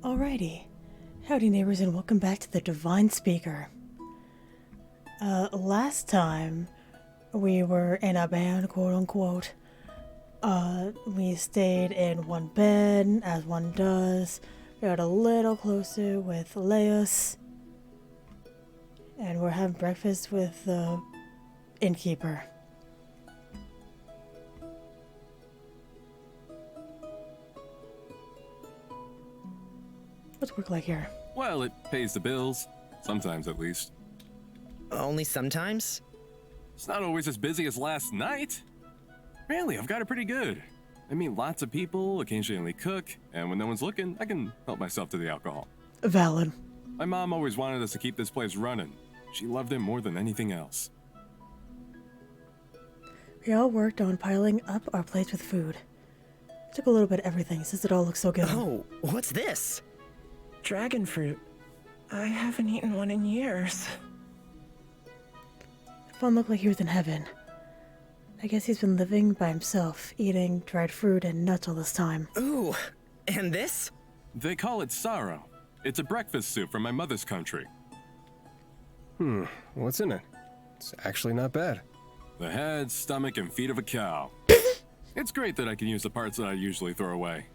Alrighty. Howdy neighbors and welcome back to the Devine Speaker. Last time we were in a band, quote unquote. We stayed in one bed, as one does. We got a little closer with Leos. And we're having breakfast with the innkeeper. What's work like here? Well, it pays the bills. Sometimes, at least. Only sometimes? It's not always as busy as last night. Really, I've got it pretty good. I meet lots of people, occasionally cook, and when no one's looking, I can help myself to the alcohol. Valid. My mom always wanted us to keep this place running. She loved it more than anything else. We all worked on piling up our plates with food. Took a little bit of everything since it all looks so good. Oh, what's this? Dragon fruit. I haven't eaten one in years. Fawn looked like he was in heaven. I guess he's been living by himself, eating dried fruit and nuts all this time. Ooh, and this? They call it sorrow. It's a breakfast soup from my mother's country. What's in it? It's actually not bad. The head, stomach, and feet of a cow. It's great that I can use the parts that I usually throw away.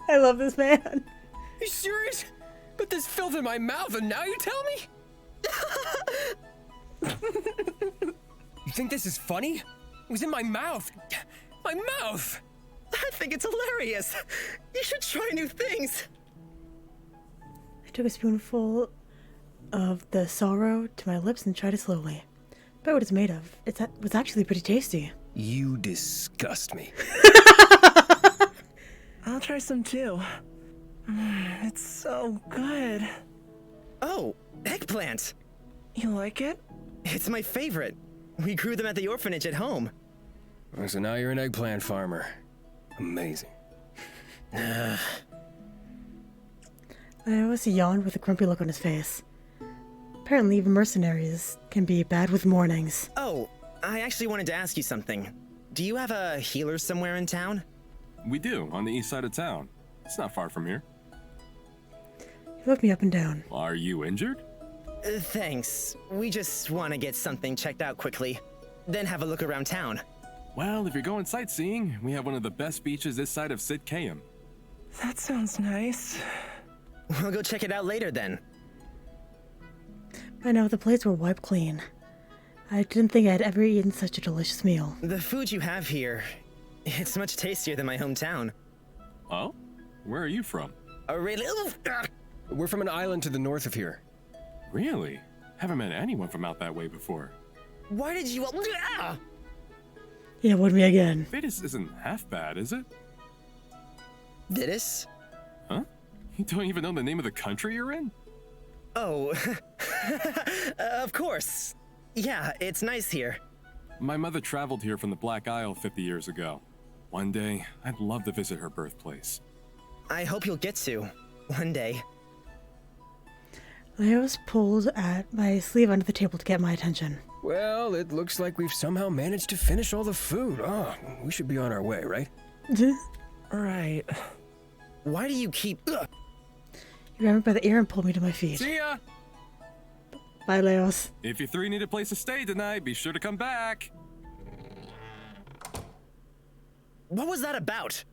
I love this man. Are you serious? Put this filth in my mouth and now you tell me? You think this is funny? It was in my mouth. My mouth! I think it's hilarious. You should try new things. I took a spoonful of the sorrow to my lips and tried it slowly. Bet what it's made of. It was actually pretty tasty. You disgust me. I'll try some too. It's so good. Oh, eggplant. You like it? It's my favorite. We grew them at the orphanage at home. So now you're an eggplant farmer. Amazing. I always yawned with a grumpy look on his face. Apparently even mercenaries can be bad with mornings. Oh, I actually wanted to ask you something. Do you have a healer somewhere in town? We do, on the east side of town. It's not far from here. He looked me up and down. Are you injured? Thanks. We just want to get something checked out quickly, then have a look around town. Well, if you're going sightseeing, we have one of the best beaches this side of Sitkayam. That sounds nice. We'll go check it out later then. By now the plates were wiped clean. I didn't think I'd ever eaten such a delicious meal. The food you have here, it's much tastier than my hometown. Oh? Where are you from? Really? We're from an island to the north of here. Really? Haven't met anyone from out that way before. Why did you... Yeah, would me again. Vetus isn't half bad, is it? Vidus? Huh? You don't even know the name of the country you're in? Oh, of course. Yeah, it's nice here. My mother traveled here from the Black Isle 50 years ago. One day, I'd love to visit her birthplace. I hope you'll get to, one day. Leos pulled at my sleeve under the table to get my attention. Well, it looks like we've somehow managed to finish all the food. Oh, we should be on our way, right? Right. Why do you keep... He grabbed me by the ear and pulled me to my feet. See ya! Bye, Leos. If you three need a place to stay tonight, be sure to come back. What was that about?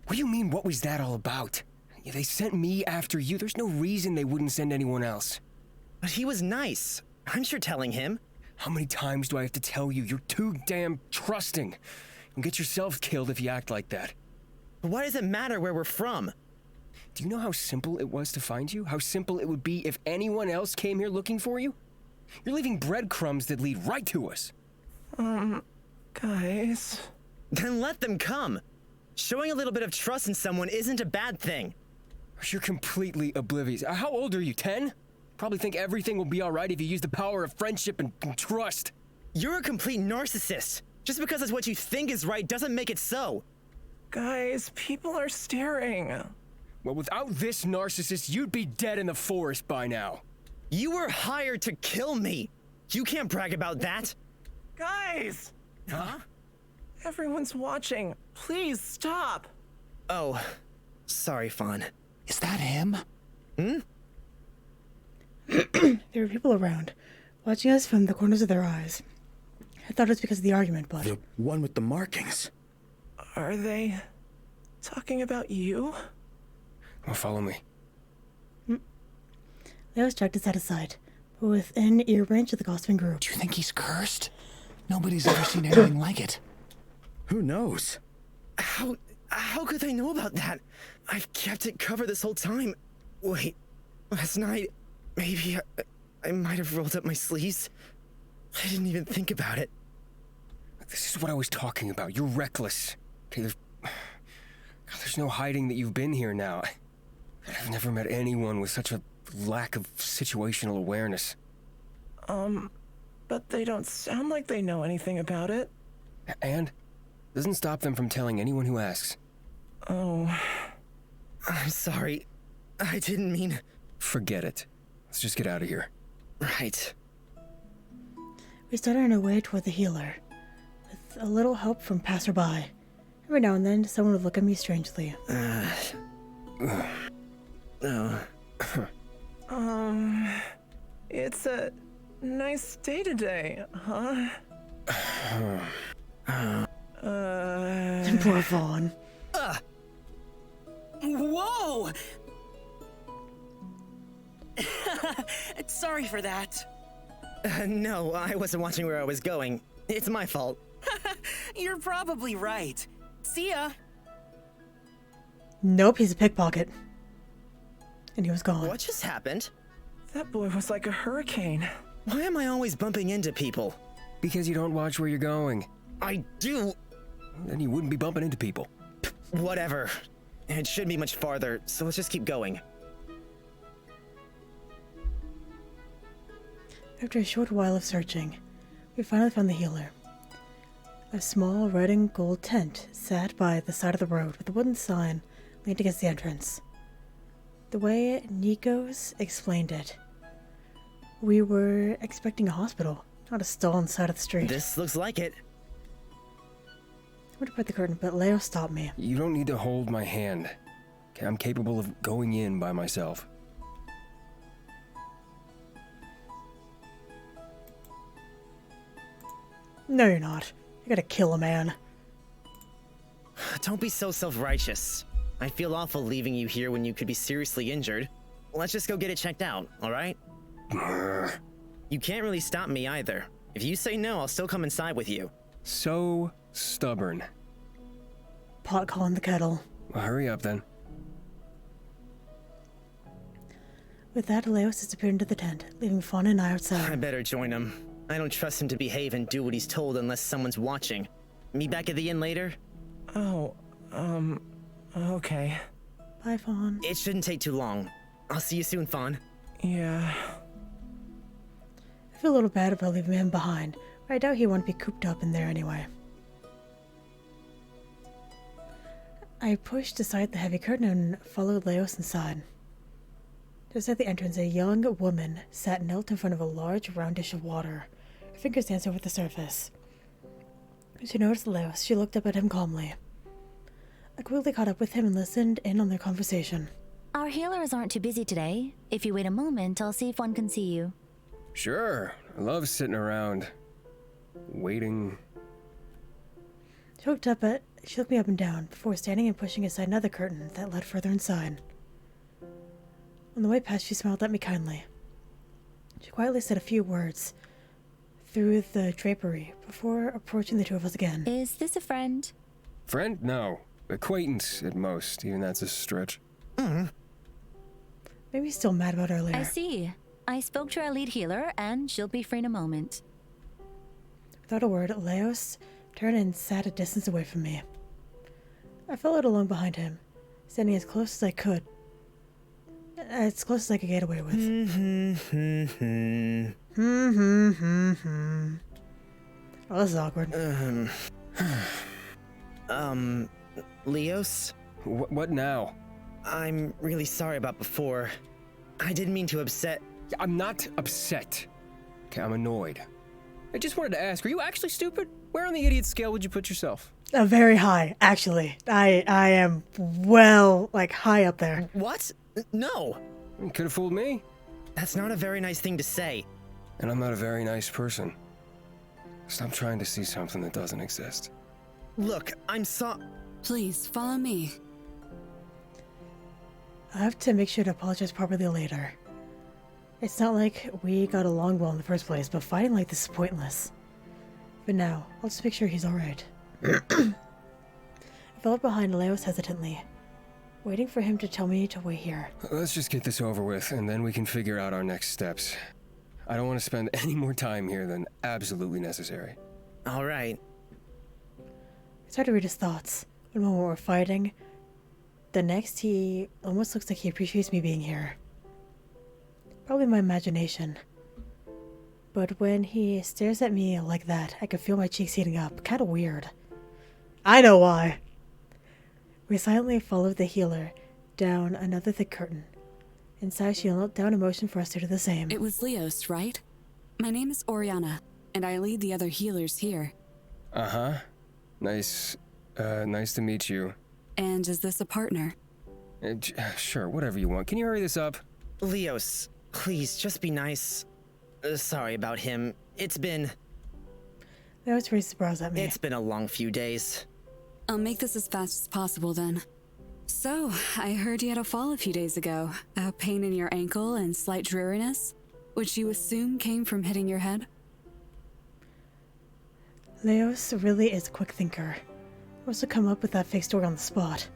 What do you mean, what was that all about? Yeah, they sent me after you. There's no reason they wouldn't send anyone else. But he was nice. I'm sure telling him. How many times do I have to tell you? You're too damn trusting. You'll get yourself killed if you act like that. But why does it matter where we're from? Do you know how simple it was to find you? How simple it would be if anyone else came here looking for you? You're leaving breadcrumbs that lead right to us. Guys. Then let them come. Showing a little bit of trust in someone isn't a bad thing. You're completely oblivious. How old are you, 10? Probably think everything will be alright if you use the power of friendship and trust. You're a complete narcissist. Just because it's what you think is right doesn't make it so. Guys, people are staring. Well, without this narcissist, you'd be dead in the forest by now. You were hired to kill me. You can't brag about that. Guys! Huh? Everyone's watching. Please stop. Oh, sorry, Fawn. Is that him? Hmm? There were people around, watching us from the corners of their eyes. I thought it was because of the argument, but... The one with the markings. Are they talking about you? Well, follow me. Leos checked his head aside, but within ear range of the gossiping group. Do you think he's cursed? Nobody's ever seen anything like it. Who knows? How could they know about that? I've kept it covered this whole time. Wait, last night, maybe I might have rolled up my sleeves. I didn't even think about it. This is what I was talking about. You're reckless. Okay, there's no hiding that you've been here now. I've never met anyone with such a lack of situational awareness. But they don't sound like they know anything about it. And doesn't stop them from telling anyone who asks. Oh. I'm sorry. I didn't mean... Forget it. Let's just get out of here. Right. We started on our way toward the healer, with a little help from passerby. Every now and then, someone would look at me strangely. No. It's a nice day today, huh? Poor Vaughn. Whoa! Sorry for that. No, I wasn't watching where I was going. It's my fault. You're probably right. See ya. Nope, he's a pickpocket. And he was gone. What just happened? That boy was like a hurricane. Why am I always bumping into people? Because you don't watch where you're going. I do. Then you wouldn't be bumping into people. Whatever. It shouldn't be much farther, so let's just keep going. After a short while of searching, we finally found the healer. A small red and gold tent sat by the side of the road with a wooden sign leaned against the entrance. The way Nikos explained it, we were expecting a hospital, not a stall on the side of the street. This looks like it. I went to put the curtain, but Leo stopped me. You don't need to hold my hand. Okay, I'm capable of going in by myself. No, you're not. You gotta kill a man. Don't be so self-righteous. I feel awful leaving you here when you could be seriously injured. Let's just go get it checked out, alright? You can't really stop me either. If you say no, I'll still come inside with you. So stubborn. Pot calling the kettle. Well, hurry up then. With that, Leos disappeared into the tent, leaving Fauna and I I outside. better join him. I don't trust him to behave and do what he's told unless someone's watching. Meet back at the inn later? Oh, okay. Bye, Fawn. It shouldn't take too long. I'll see you soon, Fawn. Yeah. I feel a little bad about leaving him behind, but I doubt he won't be cooped up in there anyway. I pushed aside the heavy curtain and followed Leos inside. Just at the entrance, a young woman sat knelt in front of a large round dish of water. Her fingers danced over the surface. When she noticed Leos, she looked up at him calmly. I quickly caught up with him and listened in on their conversation. Our healers aren't too busy today. If you wait a moment, I'll see if one can see you. Sure. I love sitting around. Waiting. She looked me up and down before standing and pushing aside another curtain that led further inside. On the way past, she smiled at me kindly. She quietly said a few words through the drapery before approaching the two of us again. Is this a friend? Friend? No. Acquaintance at most. Even that's a stretch. Maybe he's still mad about earlier. I see. I spoke to our lead healer, and she'll be free in a moment. Without a word, Leos turned and sat a distance away from me. I followed along behind him, standing as close as I could. As close as I could get away with. Oh, this is awkward. Leos? What now? I'm really sorry about before. I didn't mean to upset... I'm not upset. Okay, I'm annoyed. I just wanted to ask, are you actually stupid? Where on the idiot scale would you put yourself? Very high, actually. I am well, like, high up there. What? No! You could have fooled me. That's not a very nice thing to say. And I'm not a very nice person. Stop trying to see something that doesn't exist. Look, I'm Please, follow me. I have to make sure to apologize properly later. It's not like we got along well in the first place, but fighting like this is pointless. For now, I'll just make sure he's alright. I followed behind Leos hesitantly, waiting for him to tell me to wait here. Let's just get this over with, and then we can figure out our next steps. I don't want to spend any more time here than absolutely necessary. Alright. It's hard to read his thoughts. One moment we're fighting, the next he almost looks like he appreciates me being here. Probably my imagination. But when he stares at me like that, I can feel my cheeks heating up. Kinda weird. I know why. We silently followed the healer down another thick curtain. Inside, she knelt down in motion for us to do the same. It was Leos, right? My name is Oriana, and I lead the other healers here. Uh-huh. Nice to meet you. And is this a partner? Sure, whatever you want. Can you hurry this up? Leos, please, just be nice. Sorry about him. It's been Leos raised his brows at me. It's been a long few days. I'll make this as fast as possible then. So, I heard you had a fall a few days ago. A pain in your ankle and slight dreariness, which you assume came from hitting your head? Leos really is a quick thinker. Also come up with that fake story on the spot.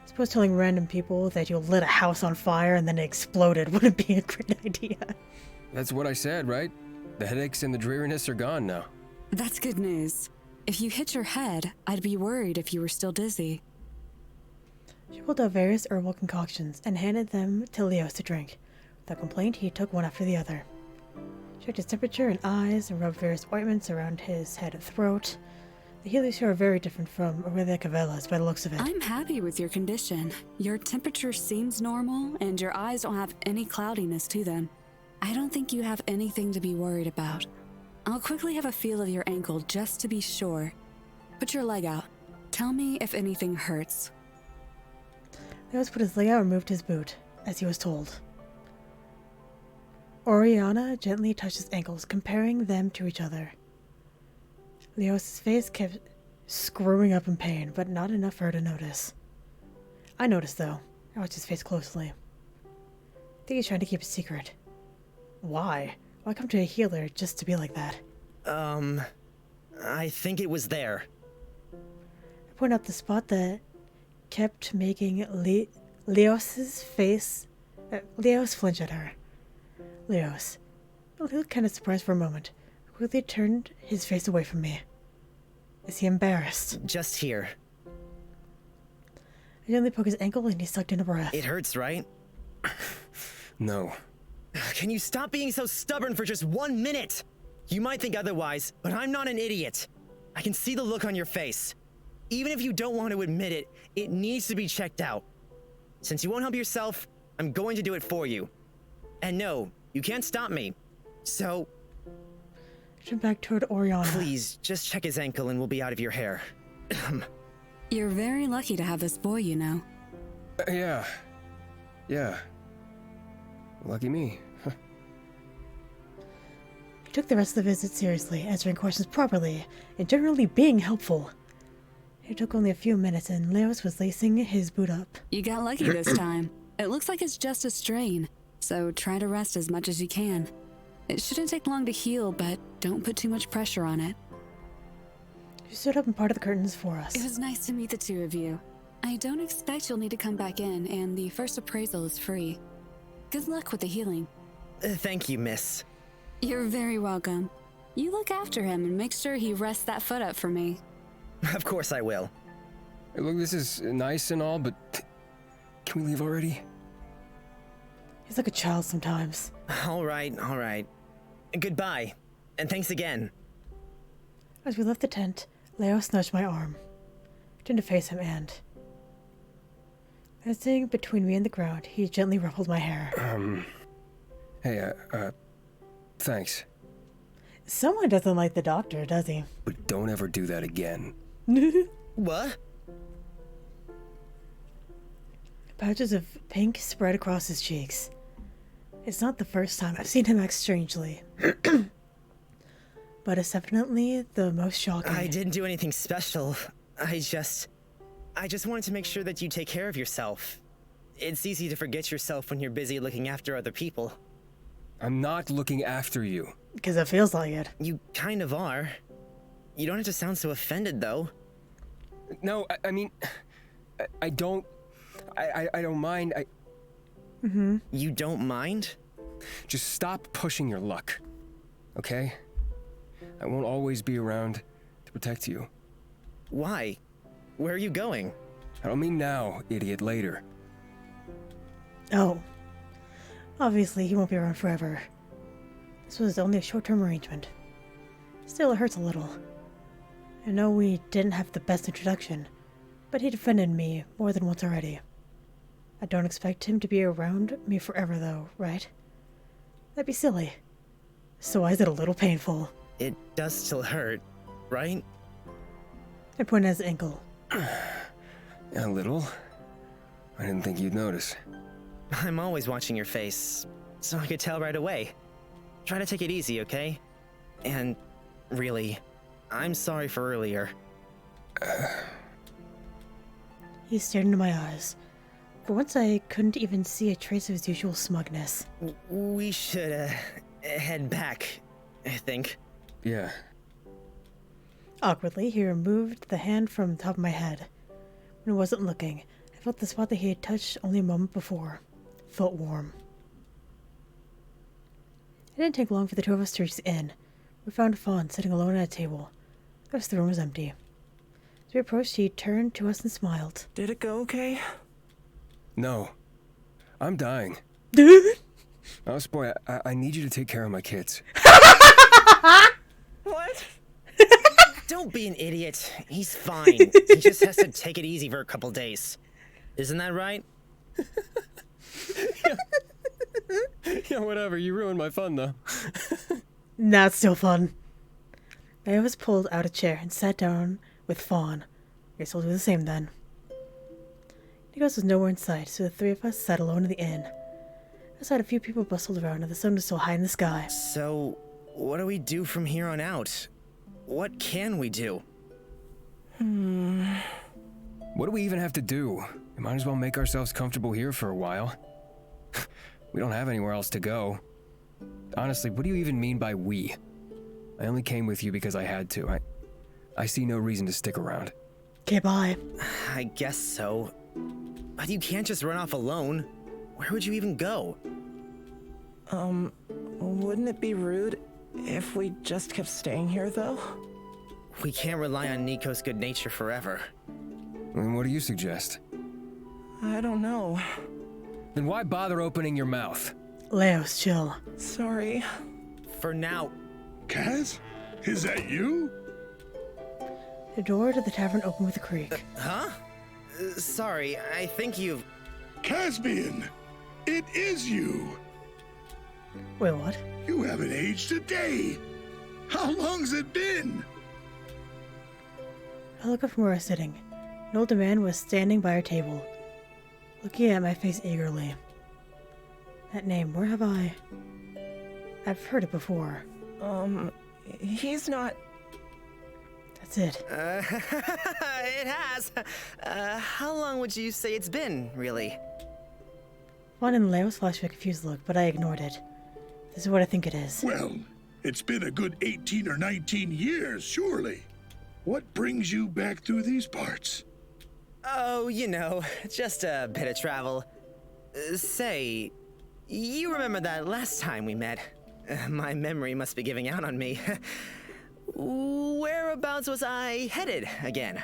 I suppose telling random people that you lit a house on fire and then it exploded wouldn't be a great idea. That's what I said, right? The headaches and the dreariness are gone now. That's good news. If you hit your head, I'd be worried if you were still dizzy. She pulled out various herbal concoctions and handed them to Leos to drink. Without complaint, he took one after the other. Checked his temperature and eyes and rubbed various ointments around his head and throat. The healers here are very different from Aurelia Cavella's by the looks of it. I'm happy with your condition. Your temperature seems normal, and your eyes don't have any cloudiness to them. I don't think you have anything to be worried about. I'll quickly have a feel of your ankle just to be sure. Put your leg out. Tell me if anything hurts. Leos put his leg out and moved his boot, as he was told. Oriana gently touched his ankles, comparing them to each other. Leos' face kept screwing up in pain, but not enough for her to notice. I noticed, though. I watched his face closely. I think he's trying to keep a secret. Why? Why come to a healer just to be like that? I think it was there. I point out the spot that kept making Leos' face... Leos flinch at her. Leos, he looked kind of surprised for a moment, quickly turned his face away from me. Is he embarrassed? Just here. I gently poke his ankle and he sucked in a breath. It hurts, right? No. Can you stop being so stubborn for just 1 minute? You might think otherwise, but I'm not an idiot. I can see the look on your face. Even if you don't want to admit it, it needs to be checked out. Since you won't help yourself, I'm going to do it for you. And no, you can't stop me. So... I turned back toward Oriana. Please, just check his ankle and we'll be out of your hair. You're very lucky to have this boy, you know. Yeah. Lucky me. He took the rest of the visit seriously, answering questions properly, and generally being helpful. It took only a few minutes and Leos was lacing his boot up. You got lucky this time. It looks like it's just a strain, so try to rest as much as you can. It shouldn't take long to heal, but don't put too much pressure on it. She stood up and parted the curtains for us. It was nice to meet the two of you. I don't expect you'll need to come back in, and the first appraisal is free. Good luck with the healing. Thank you, miss. You're very welcome. You look after him and make sure he rests that foot up for me. Of course I will. Hey, look, this is nice and all, but can we leave already? He's like a child sometimes. All right. Goodbye, and thanks again. As we left the tent, Leos nudged my arm. I turned to face him and... sitting between me and the ground, he gently ruffled my hair. Hey, thanks. Someone doesn't like the doctor, does he? But don't ever do that again. What? Patches of pink spread across his cheeks. It's not the first time I've seen him act strangely. But it's definitely the most shocking. I didn't do anything special. I just wanted to make sure that you take care of yourself. It's easy to forget yourself when you're busy looking after other people. I'm not looking after you. Because it feels like it. You kind of are. You don't have to sound so offended, though. No, I mean, I don't mind. You don't mind? Just stop pushing your luck, okay? I won't always be around to protect you. Why? Where are you going? I don't mean now, idiot, later. Oh. Obviously, he won't be around forever. This was only a short-term arrangement. Still, it hurts a little. I know we didn't have the best introduction, but he defended me more than once already. I don't expect him to be around me forever, though, right? That'd be silly. So why is it a little painful? It does still hurt, right? I pointed at his ankle. A little. I didn't think you'd notice. I'm always watching your face, so I could tell right away. Try to take it easy, okay? And really, I'm sorry for earlier. He stared into my eyes. For once, I couldn't even see a trace of his usual smugness. We should, head back, I think. Yeah. Awkwardly, he removed the hand from the top of my head. When I wasn't looking, I felt the spot that he had touched only a moment before. Felt warm. It didn't take long for the two of us to reach the inn. We found Fawn sitting alone at a table. The rest of the room was empty. As we approached, he turned to us and smiled. Did it go okay? No. I'm dying. Mouse boy, I need you to take care of my kids. What? Don't be an idiot. He's fine. He just has to take it easy for a couple days. Isn't that right? Yeah, whatever. You ruined my fun, though. Nah, it's still fun. Mavis pulled out a chair and sat down with Fawn. I guess we'll do the same then. Nikos was nowhere in sight, so the three of us sat alone in the inn. Outside, a few people bustled around, and the sun was still high in the sky. So, what do we do from here on out? What can we do? What do we even have to do? We might as well make ourselves comfortable here for a while. We don't have anywhere else to go. Honestly, what do you even mean by we? I only came with you because I had to. I see no reason to stick around. Okay, bye. I guess so. But you can't just run off alone. Where would you even go? Wouldn't it be rude if we just kept staying here, though? We can't rely on Nico's good nature forever. Then what do you suggest? I don't know. Then why bother opening your mouth? Leos, chill. Sorry. For now. Kaz? Is that you? The door to the tavern opened with a creak. Huh? Sorry, I think you've... Caspian! It is you! Wait, what? You haven't aged a day! How long's it been? I looked up from where I was sitting. An older man was standing by our table, looking at my face eagerly. That name, where have I... I've heard it before. He's not... That's it. It has. How long would you say it's been, really? Fawn and Leos flashed a confused look, but I ignored it. This is what I think it is. Well, it's been a good 18 or 19 years, surely. What brings you back through these parts? Oh, you know, just a bit of travel. Say, you remember that last time we met? My memory must be giving out on me. Whereabouts was I headed again?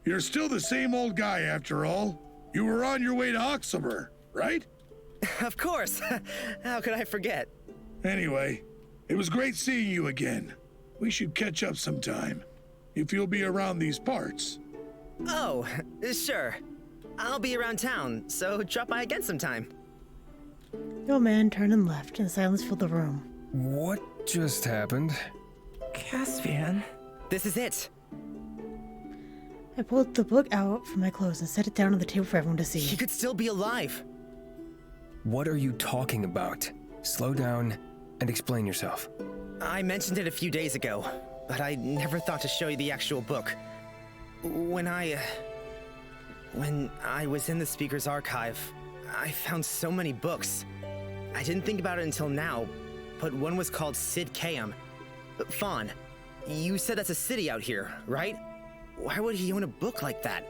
You're still the same old guy after all. You were on your way to Oxamer, right? Of course. How could I forget? Anyway, it was great seeing you again. We should catch up sometime, if you'll be around these parts. Oh, sure. I'll be around town, so drop by again sometime. The old man turned and left, and silence filled the room. What just happened? Caspian? This is it. I pulled the book out from my clothes and set it down on the table for everyone to see. He could still be alive. What are you talking about? Slow down and explain yourself. I mentioned it a few days ago, but I never thought to show you the actual book. When I was in the Speaker's archive, I found so many books. I didn't think about it until now, but one was called Sid Kaum. Fawn, you said that's a city out here, right? Why would he own a book like that?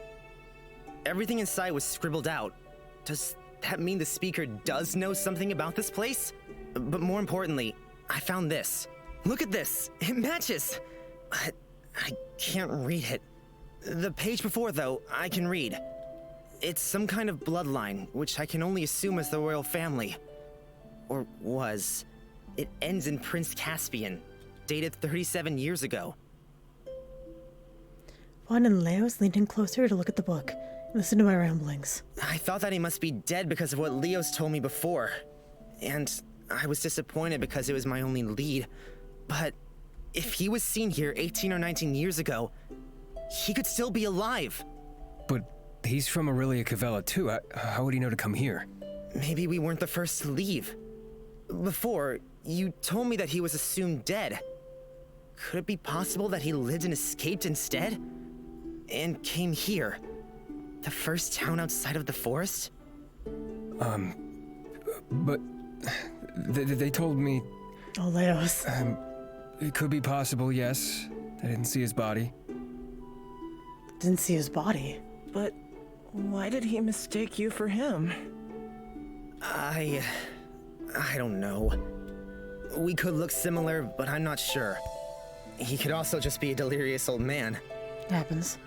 Everything inside was scribbled out. Does that mean the Speaker does know something about this place? But more importantly, I found this. Look at this. It matches. I can't read it. The page before, though, I can read. It's some kind of bloodline, which I can only assume is the royal family. Or was. It ends in Prince Caspian, dated 37 years ago. Fawn and Leos leaned in closer to look at the book and listen to my ramblings. I thought that he must be dead because of what Leos told me before. And I was disappointed because it was my only lead. But if he was seen here 18 or 19 years ago, he could still be alive. But he's from Aurelia Cavella too. How would he know to come here? Maybe we weren't the first to leave. Before, you told me that he was assumed dead. Could it be possible that he lived and escaped instead? And came here? The first town outside of the forest? But they told me... Oh, Leos. It could be possible, yes. I didn't see his body. Didn't see his body. But why did he mistake you for him? I don't know. We could look similar, but I'm not sure. He could also just be a delirious old man. It happens.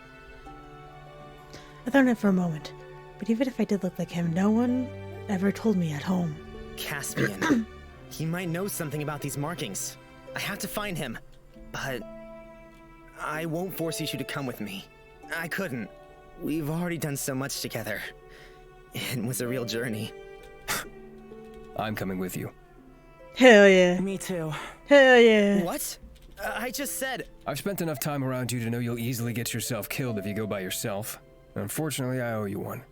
I thought on it for a moment, but even if I did look like him, no one ever told me at home. Caspian. He might know something about these markings. I have to find him, but I won't force you two to come with me. I couldn't. We've already done so much together. It was a real journey. I'm coming with you. Hell yeah. Me too. Hell yeah. What? I just said... I've spent enough time around you to know you'll easily get yourself killed if you go by yourself. Unfortunately, I owe you one.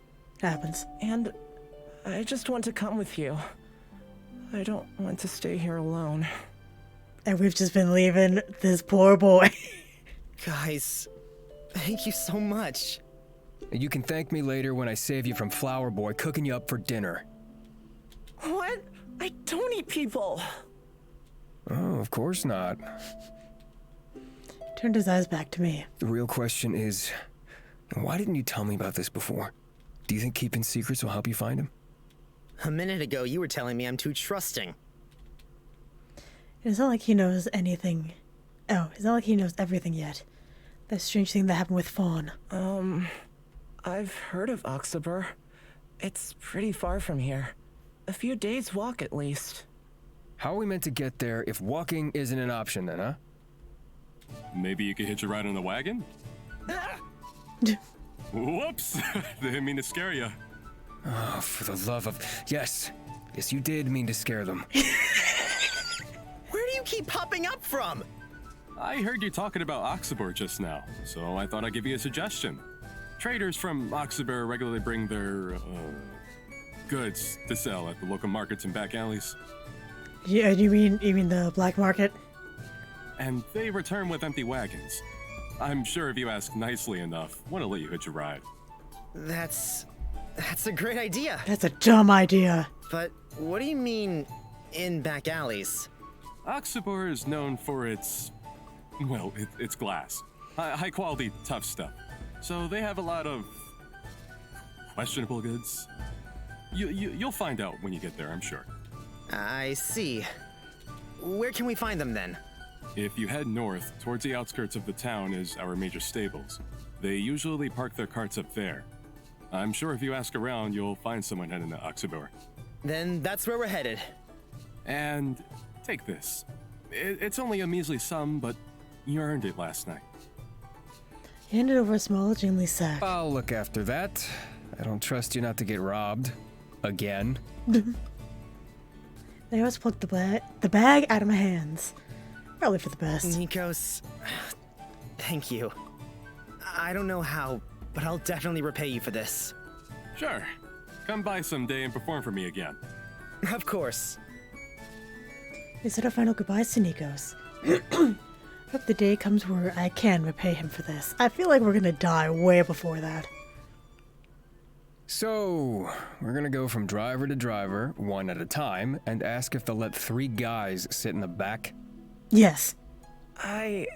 Happens. And I just want to come with you. I don't want to stay here alone. And we've just been leaving this poor boy. Guys, thank you so much. You can thank me later when I save you from Flower Boy cooking you up for dinner. What? I don't eat people. Oh, of course not. Turned his eyes back to me. The real question is, why didn't you tell me about this before? Do you think keeping secrets will help you find him? A minute ago, you were telling me I'm too trusting. It's not like he knows anything. Oh, it's not like he knows everything yet. That strange thing that happened with Fawn. I've heard of Oxabur. It's pretty far from here. A few days' walk at least. How are we meant to get there if walking isn't an option then, huh? Maybe you could hitch a ride on the wagon? Whoops! Didn't mean to scare you. Oh, for the love of... Yes, you did mean to scare them. Where do you keep popping up from? I heard you talking about Oxabur just now, so I thought I'd give you a suggestion. Traders from Oxabur regularly bring their goods to sell at the local markets and back alleys. Yeah, you mean the black market? And they return with empty wagons. I'm sure if you ask nicely enough, want to let you hitch a ride. That's a great idea. That's a dumb idea. But what do you mean, in back alleys? Oxabur is known for its, well, it's glass. High quality, tough stuff. So they have a lot of questionable goods. You'll find out when you get there, I'm sure. I see. Where can we find them then? If you head north, towards the outskirts of the town is our major stables. They usually park their carts up there. I'm sure if you ask around, you'll find someone heading to Oxabur. Then that's where we're headed. And take this. It's only a measly sum, but you earned it last night. He handed over a small, jingly sack. I'll look after that. I don't trust you not to get robbed. Again. They always plucked the bag out of my hands. Probably for the best. Nikos, thank you. I don't know how, but I'll definitely repay you for this. Sure. Come by someday and perform for me again. Of course. We said our final goodbyes to Nikos. Hope the day comes where I can repay him for this. I feel like we're gonna die way before that. So, we're gonna go from driver to driver, one at a time, and ask if they'll let 3 guys sit in the back? Yes. I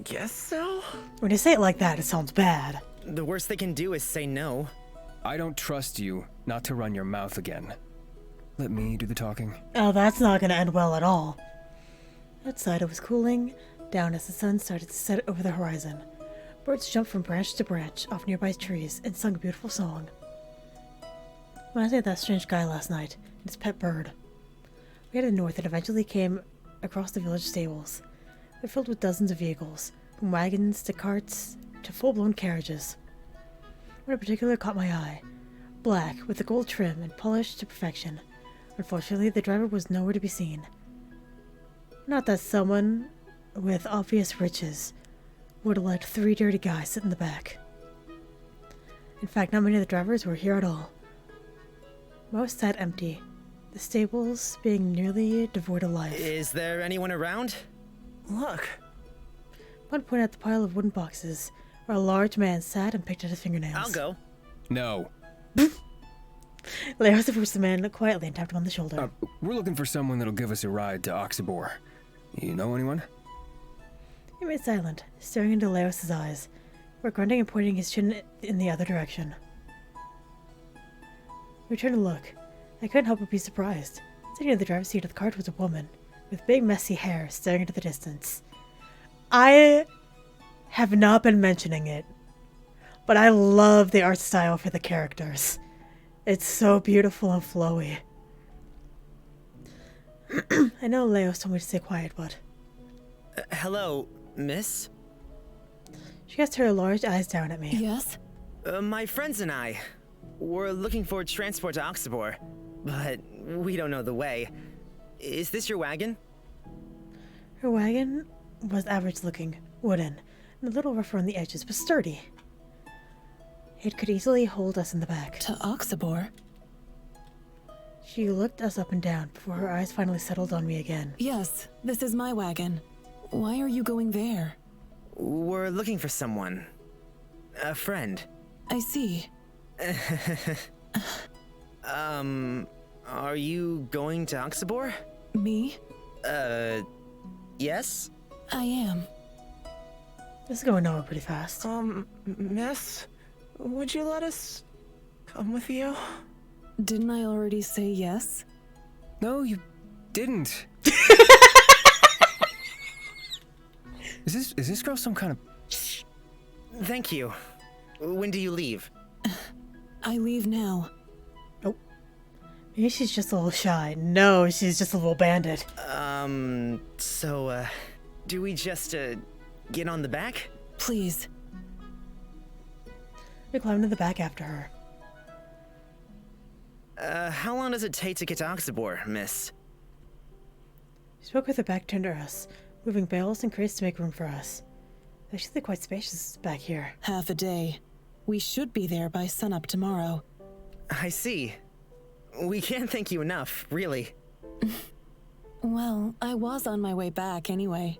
guess so? When you say it like that, it sounds bad. The worst they can do is say no. I don't trust you not to run your mouth again. Let me do the talking. Oh, that's not gonna end well at all. Outside it was cooling down as the sun started to set over the horizon. Birds jumped from branch to branch off nearby trees and sung a beautiful song. Reminds me of that strange guy last night and his pet bird. We headed north and eventually came across the village stables. They're filled with dozens of vehicles, from wagons to carts to full-blown carriages. One in particular caught my eye. Black, with a gold trim and polished to perfection. Unfortunately, the driver was nowhere to be seen. Not that someone with obvious riches would have let 3 dirty guys sit in the back. In fact, not many of the drivers were here at all. Most sat empty, the stables being nearly devoid of life. Is there anyone around? Look. One pointed at the pile of wooden boxes, where a large man sat and picked at his fingernails. I'll go. No. Leos approached the man quietly and tapped him on the shoulder. We're looking for someone that'll give us a ride to Oxybor. You know anyone? He remained silent, staring into Leos' eyes, before grunting and pointing his chin in the other direction. We turned to look. I couldn't help but be surprised. Sitting in the driver's seat of the cart was a woman, with big messy hair staring into the distance. I have not been mentioning it, but I love the art style for the characters. It's so beautiful and flowy. I know Leos told me to stay quiet, but... Hello, miss? She cast her large eyes down at me. Yes? My friends and I, we're looking for transport to Oxybor, but we don't know the way. Is this your wagon? Her wagon was average-looking, wooden, and a little rough around the edges, but sturdy. It could easily hold us in the back. To Oxybor? She looked us up and down before her eyes finally settled on me again. Yes, this is my wagon. Why are you going there? We're looking for someone. A friend. I see. Are you going to Oxybor? Me? Yes? I am. This is going nowhere pretty fast. Miss? Would you let us come with you? Didn't I already say yes? No, you didn't. Is this girl some kind of... Thank you. When do you leave? I leave now. Oh. Maybe she's just a little shy. No, she's just a little bandit. Do we just, get on the back? Please. We climbed to the back after her. How long does it take to get to Oxybor, miss? She spoke with her back turned to us, moving bales and crates to make room for us. It's actually quite spacious back here. Half a day. We should be there by sunup tomorrow. I see. We can't thank you enough, really. Well, I was on my way back anyway.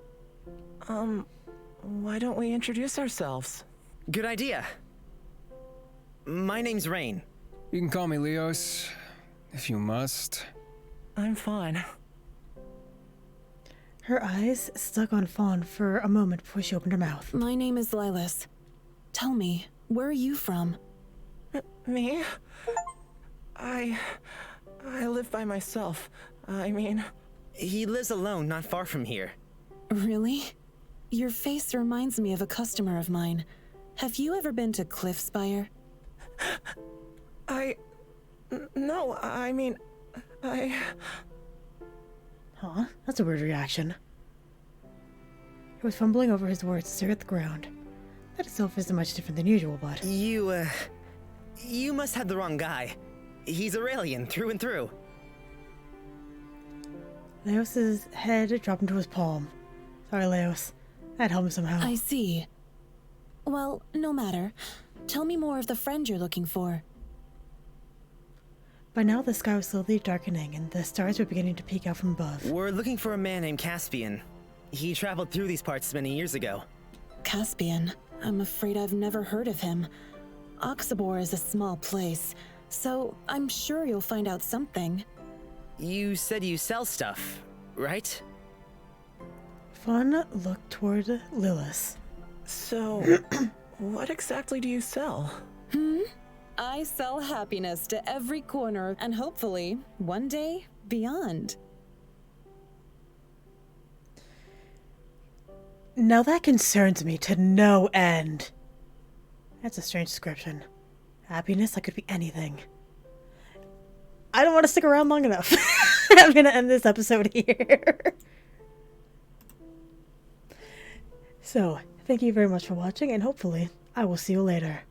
Why don't we introduce ourselves? Good idea. My name's Rain. You can call me Leos, if you must. I'm fine. Her eyes stuck on Fawn for a moment before she opened her mouth. My name is Lilas. Tell me, where are you from? Me? I live by myself. I mean... He lives alone not far from here. Really? Your face reminds me of a customer of mine. Have you ever been to Cliffspire? No, I mean... Huh? That's a weird reaction. He was fumbling over his words to stare at the ground. That itself isn't much different than usual, but... You must have the wrong guy. He's Aurelian, through and through. Leos's head dropped into his palm. Sorry, Leos. I'd help him somehow. I see. Well, no matter. Tell me more of the friend you're looking for. By now, the sky was slowly darkening, and the stars were beginning to peek out from above. We're looking for a man named Caspian. He traveled through these parts many years ago. Caspian? I'm afraid I've never heard of him. Oxabor is a small place, so I'm sure you'll find out something. You said you sell stuff, right? Fawn looked toward Lilith. So, what exactly do you sell? I sell happiness to every corner, and hopefully, one day, beyond. Now that concerns me to no end. That's a strange description. Happiness, that could be anything. I don't want to stick around long enough. I'm gonna end this episode here. So, thank you very much for watching, and hopefully, I will see you later.